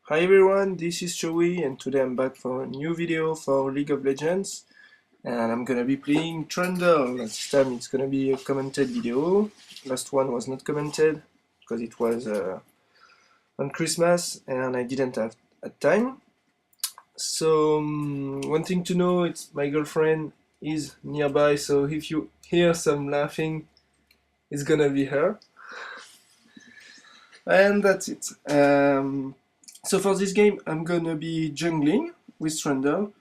Hi everyone, this is Joey and today I'm back for a new video for League of Legends and I'm gonna be playing Trundle. This time it's gonna be a commented video. Last one was not commented because it was on Christmas and I didn't have time. So one thing to know, it's my girlfriend is nearby, so if you hear some laughing, it's gonna be her. And that's it. So for this game, I'm gonna be jungling with Trundle.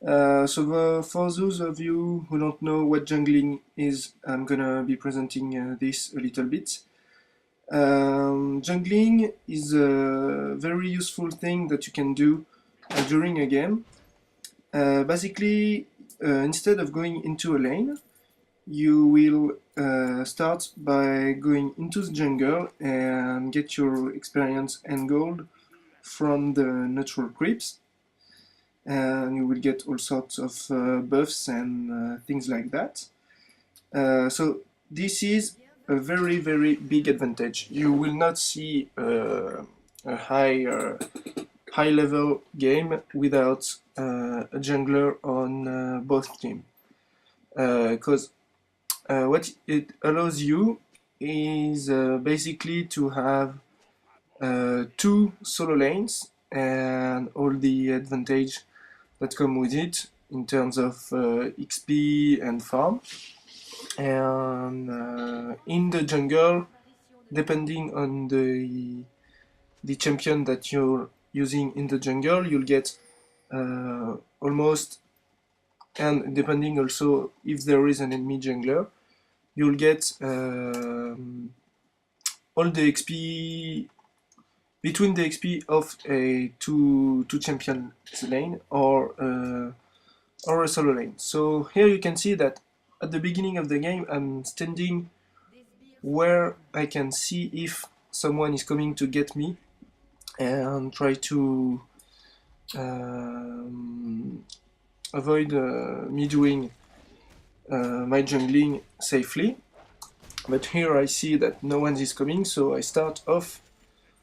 For those of you who don't know what jungling is, I'm gonna be presenting this a little bit. Jungling is a very useful thing that you can do during a game. Basically, instead of going into a lane, you will start by going into the jungle and get your experience and gold from the natural creeps, and you will get all sorts of buffs and things like that. So this is a very big advantage. You will not see a high level game without a jungler on both teams, because what it allows you is basically to have two solo lanes and all the advantage that come with it in terms of XP and farm. And in the jungle, depending on the champion that you're using in the jungle, you'll get almost, and depending also if there is an enemy jungler, you'll get all the XP between the XP of a two champion lane or a solo lane. So here you can see that at the beginning of the game I'm standing where I can see if someone is coming to get me and try to avoid me doing my jungling safely. But here I see that no one is coming, so I start off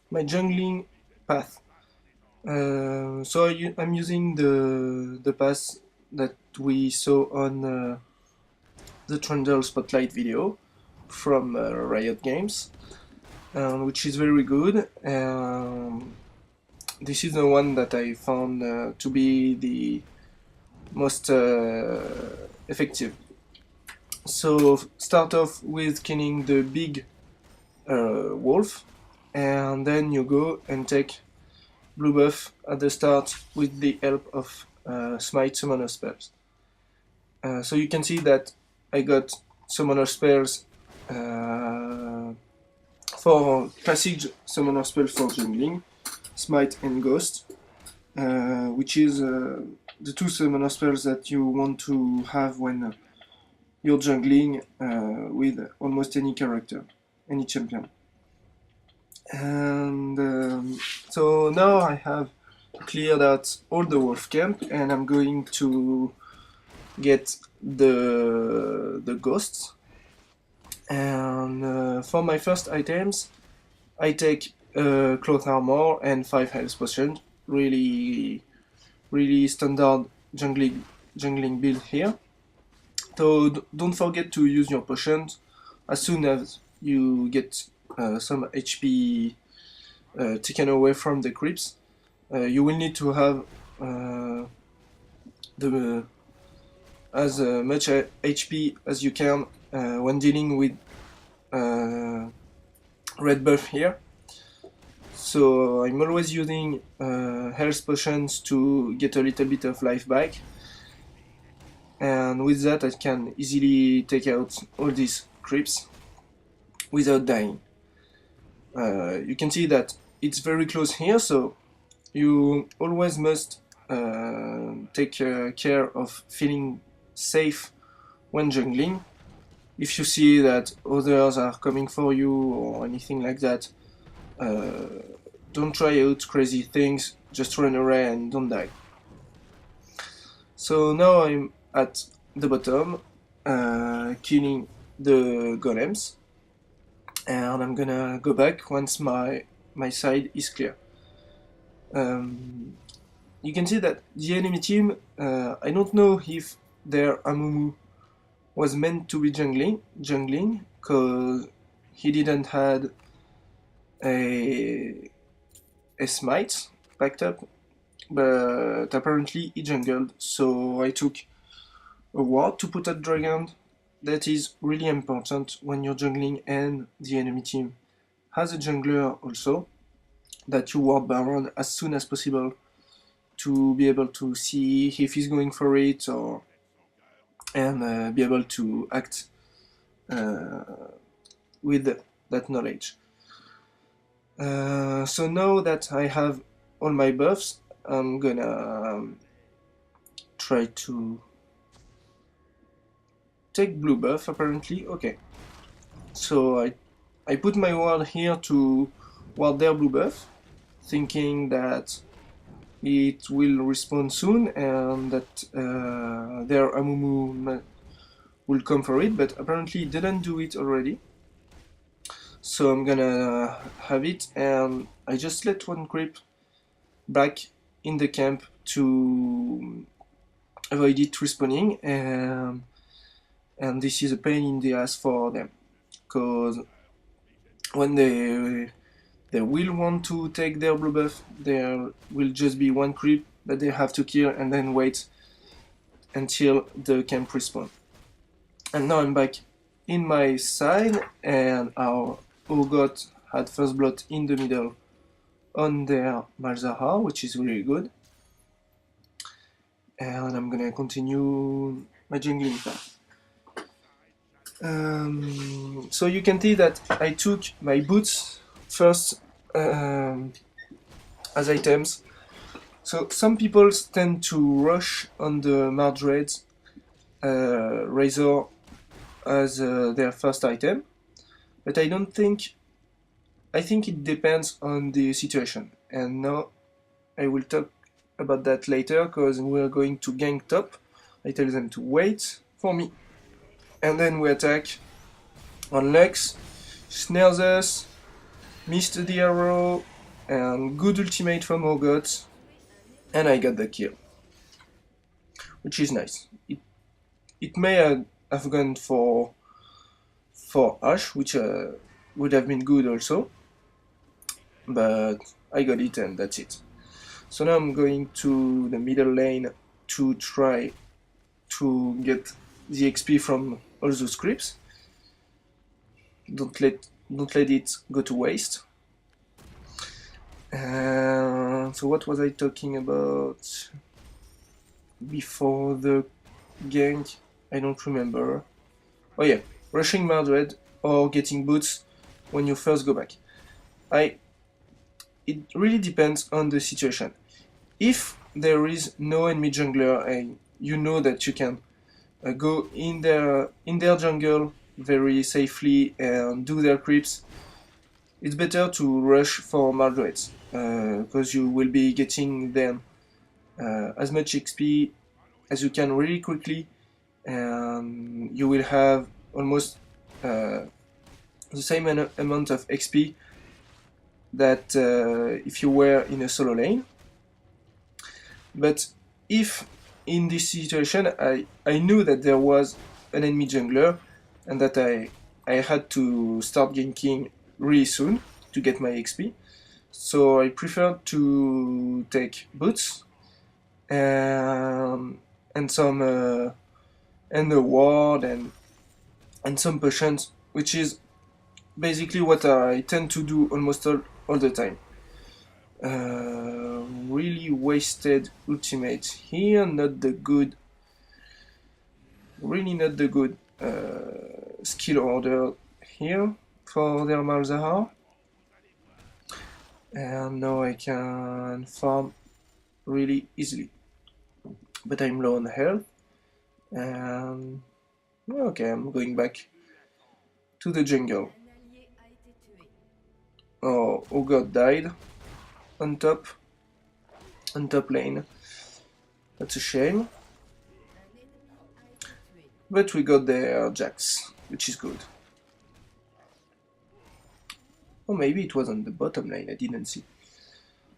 my jungling path. So I'm using the path that we saw on the Trundle Spotlight video from Riot Games, which is very good. This is the one that I found to be the most effective. So start off with killing the big wolf, and then you go and take blue buff at the start with the help of Smite Summoner spells. So you can see that I got Summoner spells for classic Summoner spell for jungling, Smite and Ghost, which is the two Summoner spells that you want to have when you're jungling with almost any character, any champion. And so now I have cleared out all the wolf camp and I'm going to get the ghosts. And for my first items I take cloth armor and 5 health potions. Really standard jungling build here. So don't forget to use your potions as soon as you get some HP taken away from the creeps. You will need to have as much HP as you can when dealing with red buff here. So I'm always using health potions to get a little bit of life back, and with that I can easily take out all these creeps without dying. You can see that it's very close here, so you always must take care of feeling safe when jungling. If you see that others are coming for you or anything like that, don't try out crazy things, just run away and don't die. So now I'm at the bottom, killing the golems, and I'm gonna go back once my side is clear. You can see that the enemy team, I don't know if their Amumu was meant to be jungling, because he didn't had a smite backed up, but apparently he jungled, so I took a ward to put at dragon. That is really important when you're jungling and the enemy team has a jungler also, that you ward Baron as soon as possible to be able to see if he's going for it, or and be able to act uh, with that knowledge. So now that I have all my buffs, I'm gonna try to take blue buff apparently. Okay, so I put my ward here to ward their blue buff, thinking that it will respawn soon and that their Amumu will come for it, but apparently it didn't do it already. So I'm gonna have it, and I just let one creep back in the camp to avoid it respawning, and this is a pain in the ass for them, because when they will want to take their blue buff, there will just be one creep that they have to kill and then wait until the camp respawn. And now I'm back in my side, and our Urgot had first blood in the middle on their Malzahar, which is really good. And I'm gonna continue my jungling path. So you can see that I took my boots first as items. So some people tend to rush on the Mardred Razor as their first item, but I don't think. I think it depends on the situation, and now I will talk about that later, because we're going to gank top. I tell them to wait for me, and then we attack on Lux, snares us, missed the arrow, and good ultimate from Urgot, and I got the kill, which is nice. It may have gone for Ash, which would have been good also, but I got it and that's it. So now I'm going to the middle lane to try to get the XP from all those creeps. Don't let it go to waste. So what was I talking about before the gank? I don't remember. Oh yeah, rushing Mardred or getting boots when you first go back. It really depends on the situation. If there is no enemy jungler and you know that you can go in their jungle very safely and do their creeps, it's better to rush for Mardreds, because you will be getting them as much XP as you can really quickly, and you will have almost the same amount of XP that if you were in a solo lane. But if in this situation I knew that there was an enemy jungler and that I had to start ganking really soon to get my XP, so I preferred to take boots and some and a ward and some potions, which is basically what I tend to do almost all the time. Really wasted ultimate here, not the good, really not the good skill order here for their Malzahar. And now I can farm really easily, but I'm low on health, and okay, I'm going back to the jungle. Oh god, died on top lane. That's a shame. But we got their Jax, which is good. Or maybe it was on the bottom lane, I didn't see.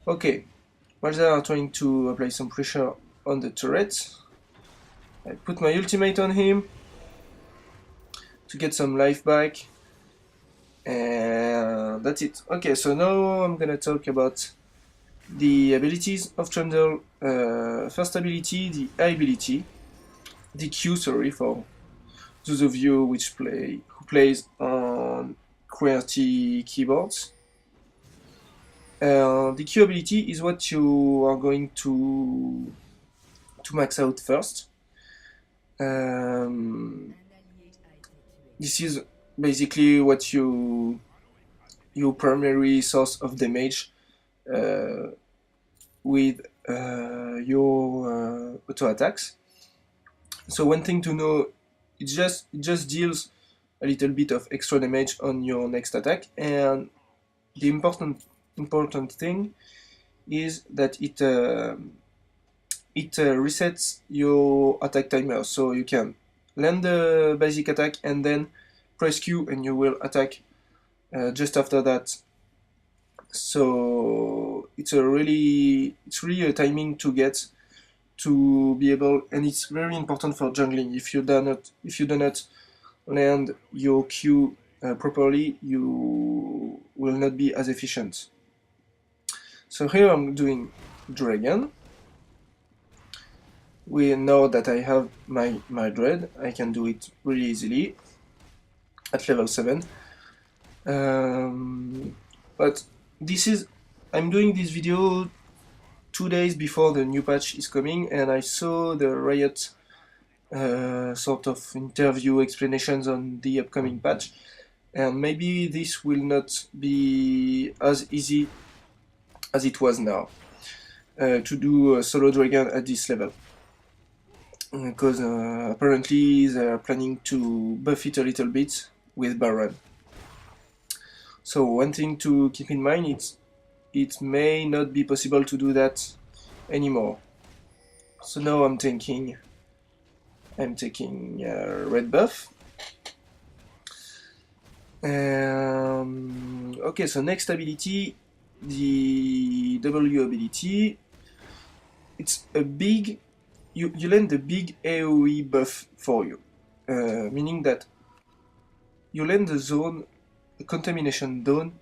Okay, while they are trying to apply some pressure on the turret, I put my ultimate on him to get some life back, and that's it. Okay, so now I'm gonna talk about the abilities of Trundle. First ability, the I ability, the Q, sorry, for those of you who plays on QWERTY keyboards. The Q ability is what you are going to max out first. This is basically what your primary source of damage with your auto attacks. So one thing to know, it just deals a little bit of extra damage on your next attack, and the important thing is that it resets your attack timer, so you can land the basic attack and then press Q and you will attack just after that. So it's really a timing to get to be able, and it's very important for jungling. If you do not land your Q properly, you will not be as efficient. So here I'm doing Dragon. We know that I have my Dread. I can do it really easily at level 7. But I'm doing this video 2 days before the new patch is coming, and I saw the Riot sort of interview explanations on the upcoming patch, and maybe this will not be as easy as it was now to do a solo Dragon at this level, because apparently they are planning to buff it a little bit with Baron. So one thing to keep in mind, it may not be possible to do that anymore. So now I'm taking red buff. Okay, so next ability, the W ability. It's a big, you land a big AoE buff for you, meaning that you land the zone, the contamination zone,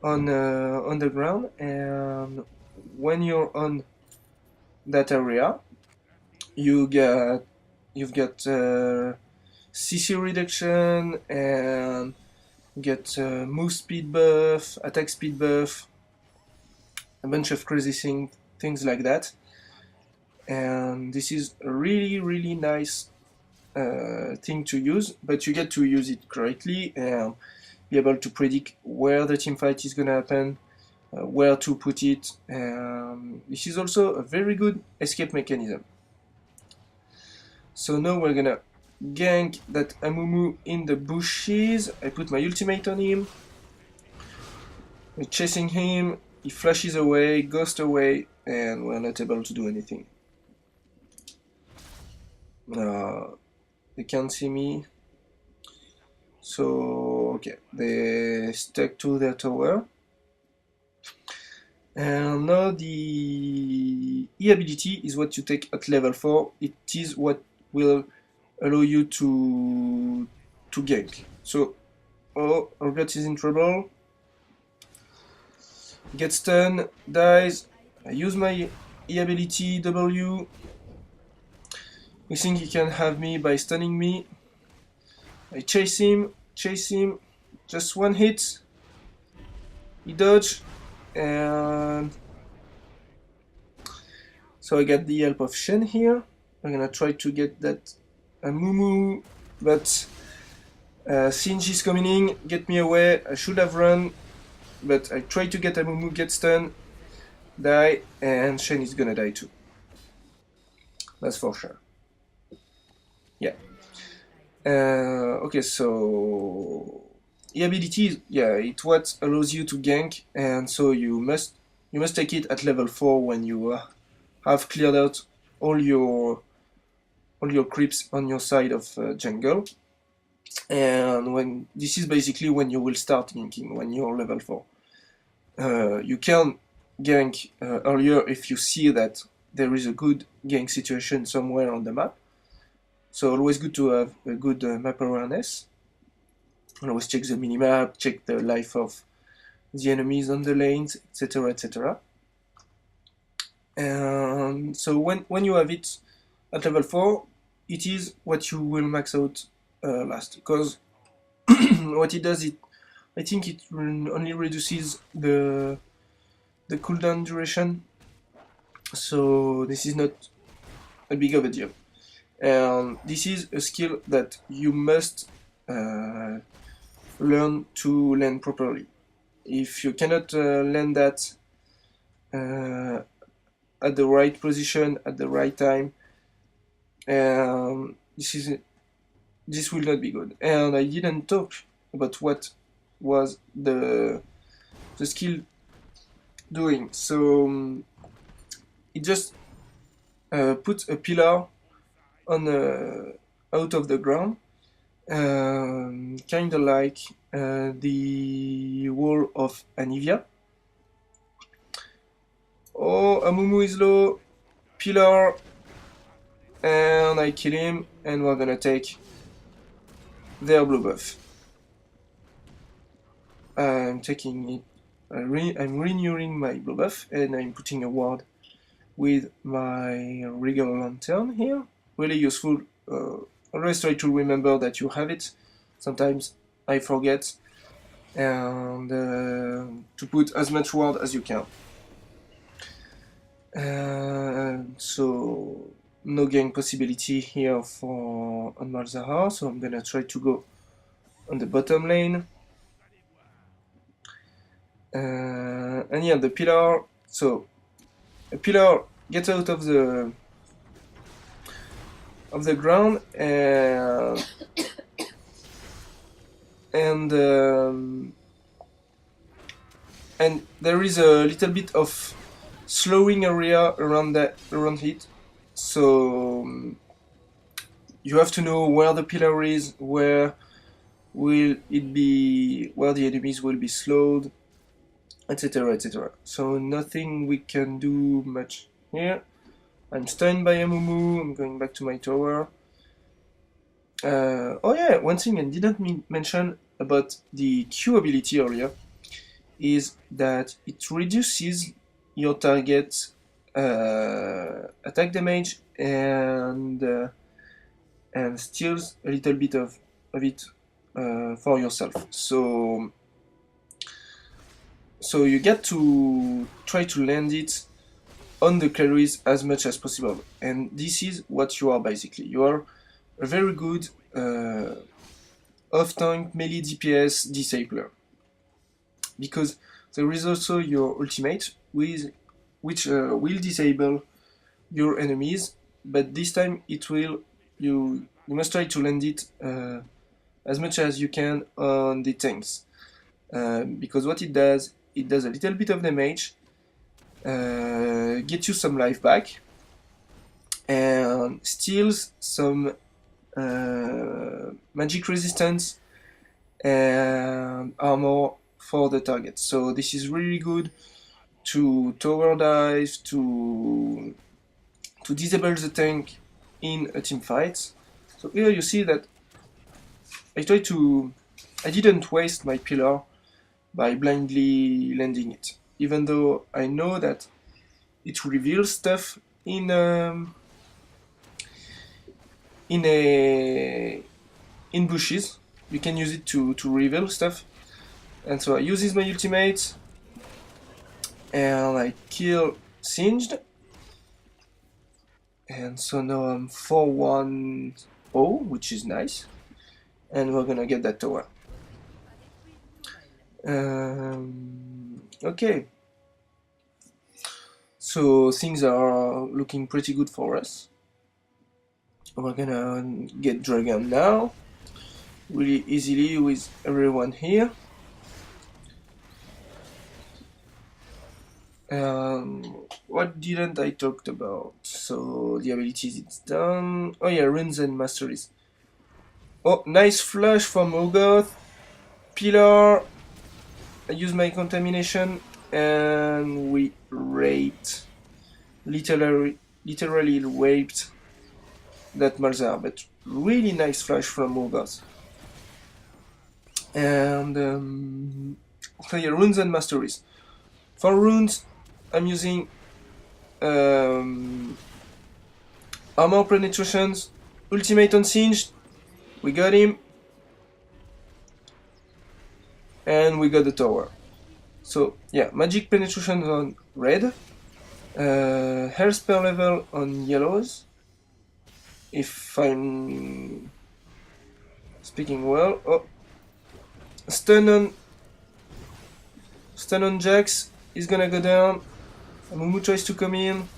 on the ground, and when you're on that area, you've got CC reduction and get move speed buff, attack speed buff, a bunch of crazy things like that. And this is a really nice thing to use, but you get to use it correctly and be able to predict where the team fight is gonna happen, where to put it. This is also a very good escape mechanism. So now we're gonna gank that Amumu in the bushes. I put my ultimate on him. We're chasing him, he flashes away, ghosts away, and we're not able to do anything. They can't see me. So, okay, they stuck to their tower. And now the E ability is what you take at level 4. It is what will allow you to gank. So, oh, Urgot is in trouble. Gets stunned, dies. I use my E ability W. We think he can have me by stunning me. I chase him, just one hit. He dodged, and so I got the help of Shen here. I'm gonna try to get that Amumu, but Singe is coming in, get me away. I should have run, but I try to get Amumu, get stunned, die, and Shen is gonna die too. That's for sure. Yeah. Okay, so the ability, yeah, it's what allows you to gank, and so you must take it at level 4 when you have cleared out all your creeps on your side of jungle, and when this is basically when you will start ganking, when you're level 4. You can gank earlier if you see that there is a good gank situation somewhere on the map. So always good to have a good map awareness. And always check the minimap, check the life of the enemies on the lanes, etc., etc. And so when you have it at level 4, it is what you will max out last, because what it does, I think it only reduces the cooldown duration, so this is not a big of a deal. And this is a skill that you must learn to land properly. If you cannot land that at the right position at the right time, this will not be good. And I didn't talk about what was the skill doing. So it just puts a pillar on out of the ground, kind of like the wall of Anivia. Oh, Amumu is low, pillar, and I kill him, and we're gonna take their blue buff. I'm taking it, I'm renewing my blue buff, and I'm putting a ward with my regular lantern here. Really useful. Always try to remember that you have it. Sometimes I forget, and to put as much ward as you can. So no gank possibility here for on Malzahar, so I'm gonna try to go on the bottom lane. And yeah, the pillar. So a pillar gets out of the ground, and there is a little bit of slowing area around it. So you have to know where the pillar is, where the enemies will be slowed, etc., etc. So nothing we can do much here. I'm stunned by Amumu. I'm going back to my tower. Oh yeah, one thing I didn't mention about the Q ability earlier is that it reduces your target attack damage and steals a little bit of it for yourself. So you get to try to land it on the carries as much as possible, and this is what you are basically. You are a very good off-tank melee DPS disabler, because there is also your ultimate which will disable your enemies, but this time it will you must try to land it as much as you can on the tanks, because what it does a little bit of damage, get you some life back, and steals some magic resistance and armor for the target. So this is really good to tower dive, to disable the tank in a team fight. So here you see that I didn't waste my pillar by blindly landing it, even though I know that it reveals stuff in bushes. You can use it to reveal stuff, and so I use my ultimate, and I kill Singed, and so now I'm 4-1-0, which is nice, and we're gonna get that tower. Okay, so things are looking pretty good for us. We're gonna get Dragon now, really easily with everyone here. What didn't I talk about? So the abilities, it's done. Oh yeah, runes and masteries. Oh, nice flush from Ogoth. Pillar. I use my contamination and we raped, literally raped that Malzahar, but really nice flash from Morgoth. And so yeah, runes and masteries. For runes, I'm using armor penetrations, ultimate on Singed, we got him, and we got the tower. So yeah, magic penetration on red, health per level on yellows, if I'm speaking well. Oh, stun on Jax is gonna go down. Mumu tries to come in.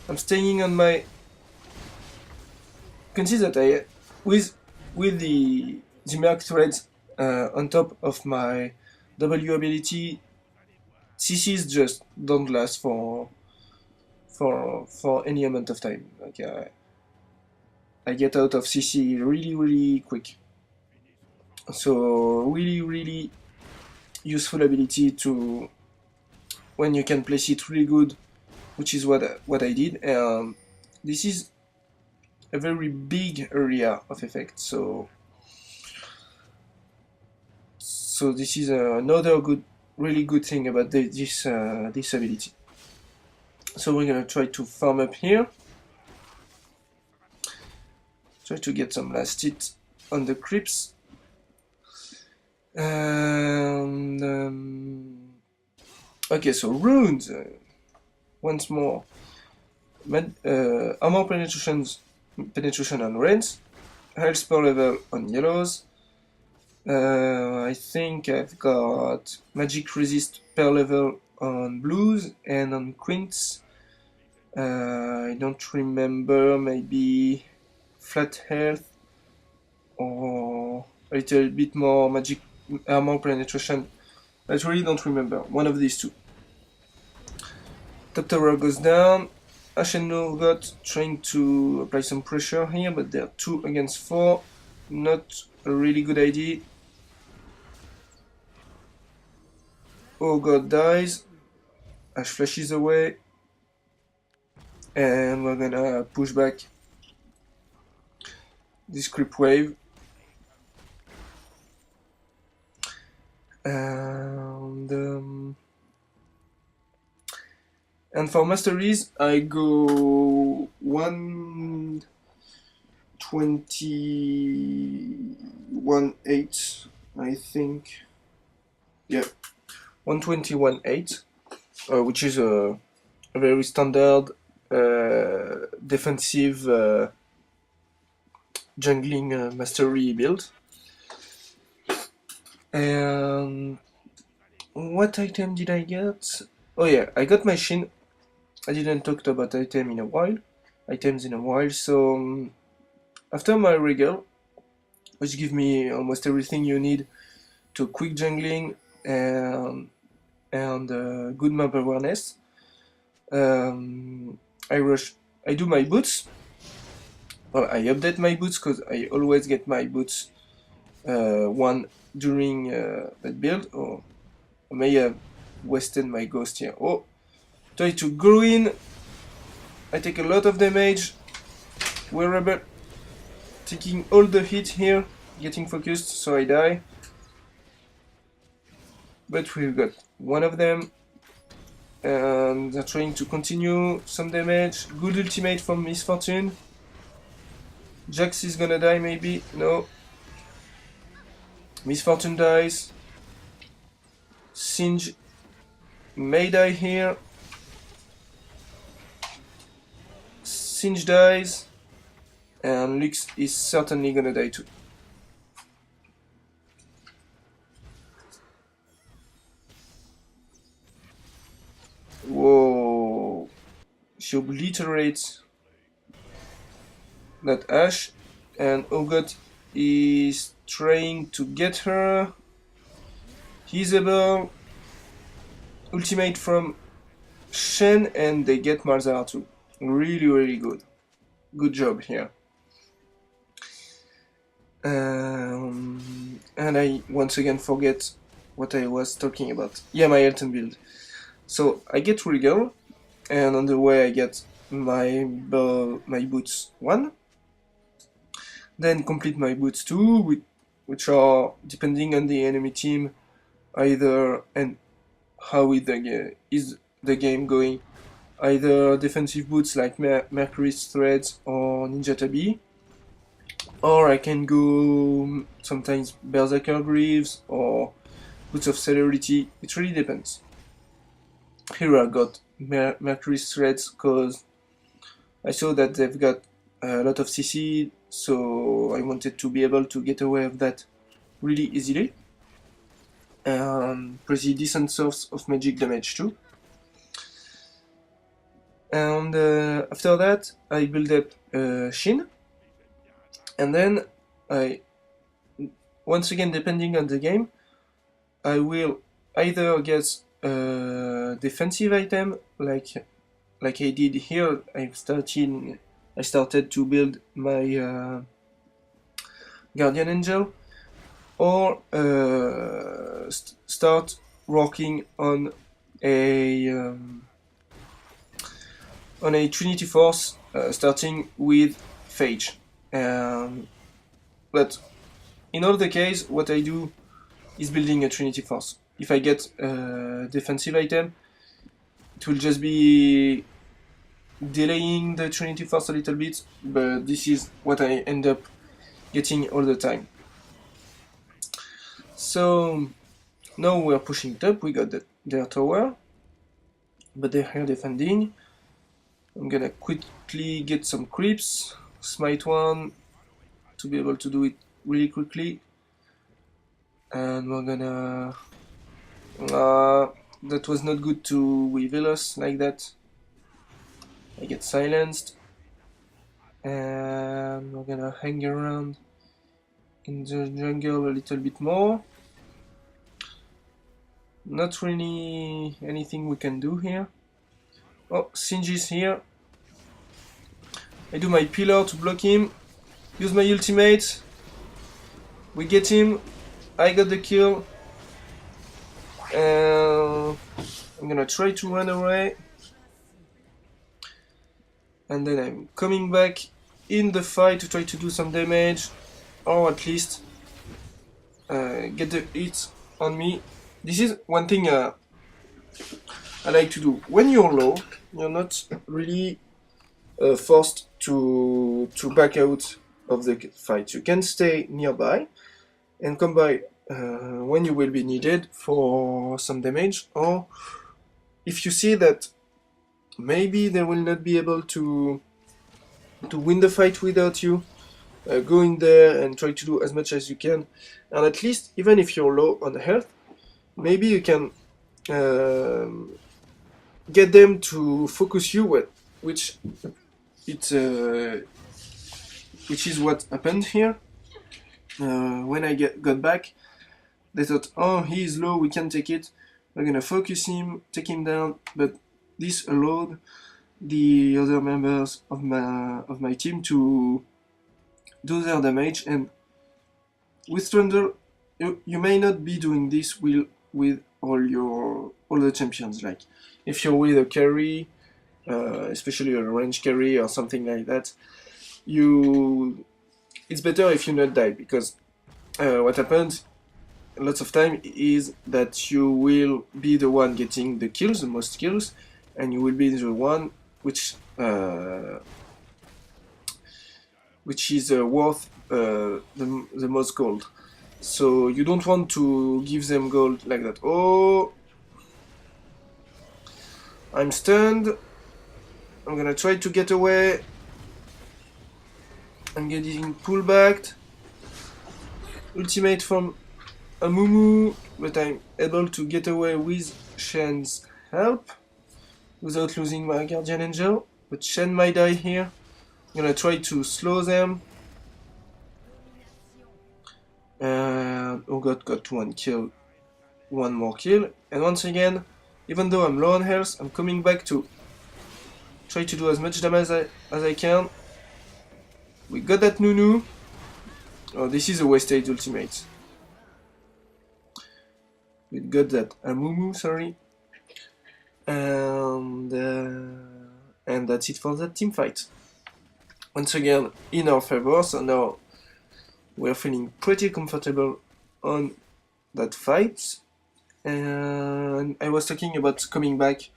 I'm staying on my. You can see that I with the Merc threads on top of my W ability, CCs just don't last for any amount of time. Like I get out of CC really quick. So really useful ability to when you can place it really good, which is what I did. And this is a very big area of effect. So this is another really good thing about this ability. So we're gonna try to farm up here. Try to get some last hit on the creeps. And okay, so runes once more. Armor penetration on reds, health per level on yellows. I think I've got magic resist per level on blues and on quints. I don't remember, maybe flat health or a little bit more magic armor penetration. I really don't remember. One of these two. Top tower goes down. Ash and Norgot trying to apply some pressure here, but they're 2 against 4. Not a really good idea. Oh god dies. Ash flashes away. And we're gonna push back this creep wave. And for masteries, I go 121.8, I think. Yeah, 121.8, which is a very standard defensive jungling mastery build. And what item did I get? Oh yeah, I got my Shin. I didn't talk about items in a while. So after my regal, which gives me almost everything you need to quick jungling and good map awareness, I do my boots. Well, I update my boots because I always get my boots one during that build. Or I may have wasted my ghost here. Oh, try to go in. I take a lot of damage. Wearable taking all the hit here, getting focused, so I die. But we've got one of them. And they're trying to continue some damage. Good ultimate from Misfortune. Jax is gonna die maybe. No. Misfortune dies. Singe may die here. Singe dies. And Lux is certainly gonna die too. Whoa. She obliterates that Ash, and Ogot is trying to get her. He's able. Ultimate from Shen, and they get Malzahar too. Really good. Good job here. And I once again forget what I was talking about. Yeah, my Elton build. So I get Regal, and on the way I get my boots 1. Then complete my boots 2, which are, depending on the enemy team, either, and how is the game going, either defensive boots like Mercury's Threads or Ninja Tabi, or I can go sometimes Berserker Greaves or Boots of Celerity. It really depends. Here I got Mercury's Threads because I saw that they've got a lot of CC, so I wanted to be able to get away with that really easily. And pretty decent source of magic damage too. And after that I build up Shin, and then once again, depending on the game, I will either get a defensive item like I did here. I started to build my Guardian Angel, or start working on a Trinity Force, starting with Phage. But in all the case, what I do is building a Trinity Force. If I get a defensive item, it will just be delaying the Trinity Force a little bit, but this is what I end up getting all the time. So now we're pushing top. We got their tower, but they're here defending. I'm gonna quickly get some creeps, smite 1 to be able to do it really quickly, and we're gonna that was not good to reveal us like that. I get silenced, and we're gonna hang around in the jungle a little bit more. Not really anything we can do here. Oh, Shinji's here. I do my pillar to block him. Use my ultimate. We get him. I got the kill. I'm gonna try to run away. And then I'm coming back in the fight to try to do some damage, or at least get the hit on me. This is one thing I like to do. When you're low, you're not really forced to back out of the fight. You can stay nearby and come by when you will be needed for some damage, or if you see that maybe they will not be able to win the fight without you, go in there and try to do as much as you can. And at least, even if you're low on health, maybe you can get them to focus you, which is what happened here. When I got back, they thought, oh, he is low, we can take it. We're gonna focus him, take him down. But this allowed the other members of my team to do their damage. And with Trundle, you may not be doing this with all the champions. Like if you're with a carry, especially a range carry or something like that, it's better if you not die, because what happens lots of time is that you will be the one getting the kills, the most kills, and you will be the one which is worth the most gold. So you don't want to give them gold like that. Oh, I'm stunned. I'm gonna try to get away. I'm getting pulled back. Ultimate from Amumu, but I'm able to get away with Shen's help without losing my Guardian Angel. But Shen might die here. I'm gonna try to slow them. And Urgot got one more kill. And once again, even though I'm low on health, I'm coming back to try to do as much damage as I can. We got that Nunu. Oh, this is a wasted ultimate. we got that Amumu, sorry. And that's it for that team fight. Once again, in our favor, so now we're feeling pretty comfortable on that fight. And I was talking about coming back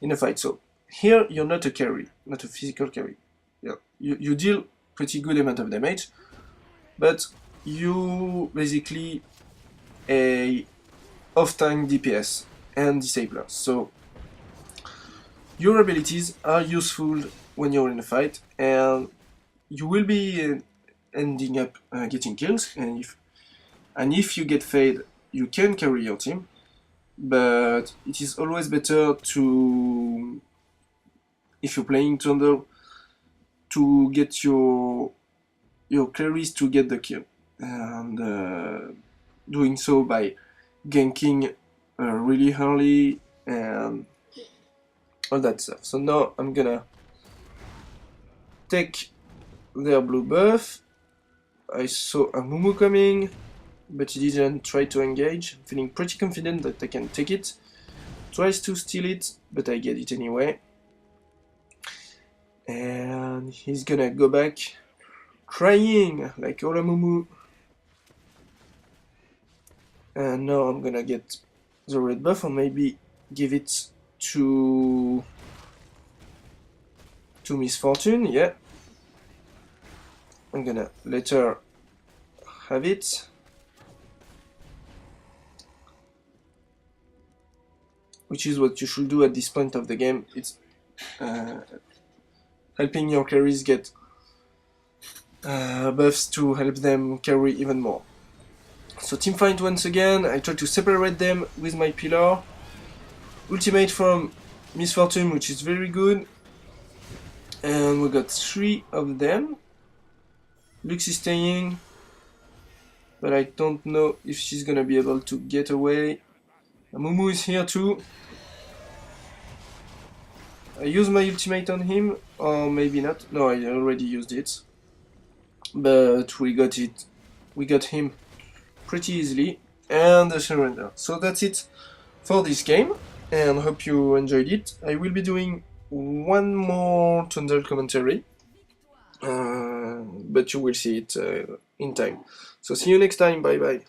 in a fight. So here you're not a carry, not a physical carry. Yeah, you deal pretty good amount of damage, but you basically a off-tank DPS and disabler. So your abilities are useful when you're in a fight, and you will be ending up getting kills. And if you get fade, you can carry your team. But it is always better to, if you're playing Trundle, to get your carries to get the kill, and doing so by ganking really early and all that stuff. So now I'm gonna take their blue buff. I saw a Mumu coming, but he didn't try to engage. I'm feeling pretty confident that I can take it. Tries to steal it, but I get it anyway. And he's gonna go back crying like all a Mumu. And now I'm gonna get the red buff, or maybe give it to Misfortune. Yeah, I'm gonna let her have it. Which is what you should do at this point of the game. It's helping your carries get buffs to help them carry even more. So team fight once again. I try to separate them with my pillar. Ultimate from Misfortune, which is very good. And we got 3 of them. Lux is staying, but I don't know if she's gonna be able to get away. Mumu is here too. I use my ultimate on him, or maybe not. No, I already used it. But we got it. We got him pretty easily, and a surrender. So that's it for this game, and hope you enjoyed it. I will be doing one more Trundle commentary, but you will see it in time. So see you next time. Bye bye.